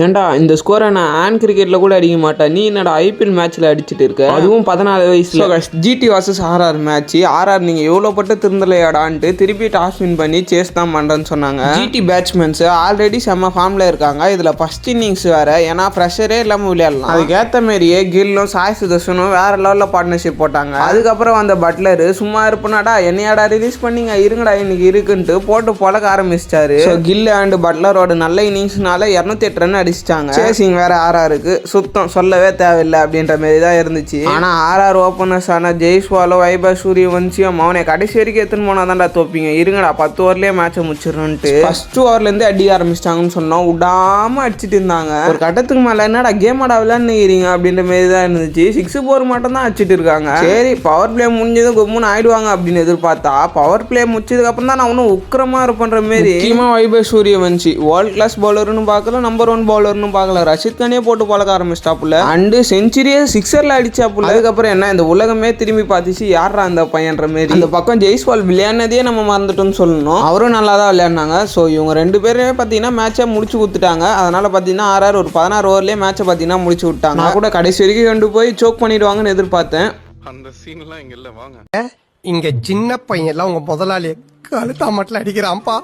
ஏன்டா இந்த ஸ்கோரை நான் ஆன் கிரிக்கெட்டில் கூட அடிக்க மாட்டேன், நீ என்னடா ஐபிஎல் மேட்ச்சில் அடிச்சுட்டு இருக்க, அதுவும் 14 வயசுல. GT vs RR match. RR நீங்கள் எவ்வளோ பட்டு திருந்தலையாடான்ட்டு திருப்பி டாஸ் வின் பண்ணி சேஸ் தான் பண்ணுறேன்னு சொன்னாங்க. ஜிடி பேட்ஸ்மேன்ஸ் ஆல்ரெடி செம்ம ஃபார்மில் இருக்காங்க. இதில் ஃபர்ஸ்ட் இன்னிங்ஸ் வேறு, ஏன்னா ப்ரெஷரே இல்லாமல் விளையாடலாம். அதுக்கேற்ற மாரியே கில்லும் சாய் சுதர்ஷனும் வேறு லெவலில் பார்ட்னர்ஷிப் போட்டாங்க. அதுக்கப்புறம் அந்த பட்லரு சும்மா இருப்பனாடா என்னையாடா ரிலீஸ் பண்ணிங்க இருங்கடா இன்னைக்கு இருக்குன்ட்டு போட்டு பழக்க ஆரம்பிச்சிட்டாரு. ஸோ கில் அண்ட் பட்லரோட நல்ல இன்னிங்ஸ்னால 208 ரன் அடிச்சிட்டாங்க. சேசிங் வேற ஆர்ஆருக்கு சுத்தம் சொல்லவே தேவையில்லை அப்படின்ற மாதிரி தான் இருந்துச்சு. ஆனா ஆர்ஆர் ஓப்பனர்ஸ் ஆன ஜெய்ஸ்வாலோ, வைபவ் சூரியவன்சியும் அவனை கடைசி வரைக்கும் எடுத்துன்னு போனா தான்டா தோப்பீங்க, இருங்கடா 10 ஓவர்லயே மேட்சை முடிச்சிடணும்ட்டு ஃபர்ஸ்ட் ஓவர்ல இருந்து அடி ஆரம்பிச்சிட்டாங்கன்னு சொன்னோம். விடாம அடிச்சிட்டு இருந்தாங்க. ஒரு கட்டத்துக்கு மேல என்னடா கேம் ஆடா விளையாடுறீங்க அப்படின்ற மாதிரி தான் இருந்துச்சு. 6 4 மட்டும் தான் அடிச்சிட்டு இருக்காங்க. சரி பவர் பிளே முடிஞ்சதும் கும்முன்னு ஆயிடுவாங்க அப்படின்னு எதிர்பார்த்தா பவர் பிளே முடிச்சதுக்கு அப்புறம் தான் நான் ஒன்னும் உக்கிரமா இருப்பேன்ற மாதிரி. முக்கியமா வைபவ் சூரியவன்சி வேர்ல்ட் கிளாஸ் பவுலர்னு பார்க்கல, நம்பர் 1 பவுலர்னு பார்க்கல, ரஷித் கானே போட்டு பழக்க ஆரம்பிச்சிட்டாப்புல. அண்டு செஞ்சுரியே 6ல அடிச்சாப்புல. அதுக்கப்புறம் என்ன இந்த உலகமே திரும்பி பார்த்துச்சு யாரா அந்த பையன்ற மாதிரி. அந்த பக்கம் ஜெய்ஸ்வால் விளையாடினதே நம்ம மறந்துட்டோம்னு சொல்லணும். அவரும் நல்லா தான் விளையாடினாங்க. ஸோ இவங்க 2 பேருமே பார்த்தீங்கன்னா மேட்சை முடிச்சு கொடுத்துட்டாங்க. அதனால பார்த்தீங்கன்னா ஆர்ஆர் ஒரு 16 ஓவர்லேயே மேட்சை பார்த்தீங்கன்னா முடிச்சு விட்டாங்க. நான் கூட கடைசி வரைக்கும் கொண்டு போய் சோக் பண்ணிடுவாங்கன்னு எதிர்பார்த்தேன். அந்த சீன்லாம் இங்க இல்ல வாங்க. இங்க சின்ன பையன் எல்லாம் உங்க முதலாளி கழுத்தா மட்டும் அடிக்கிறான்ப்பா.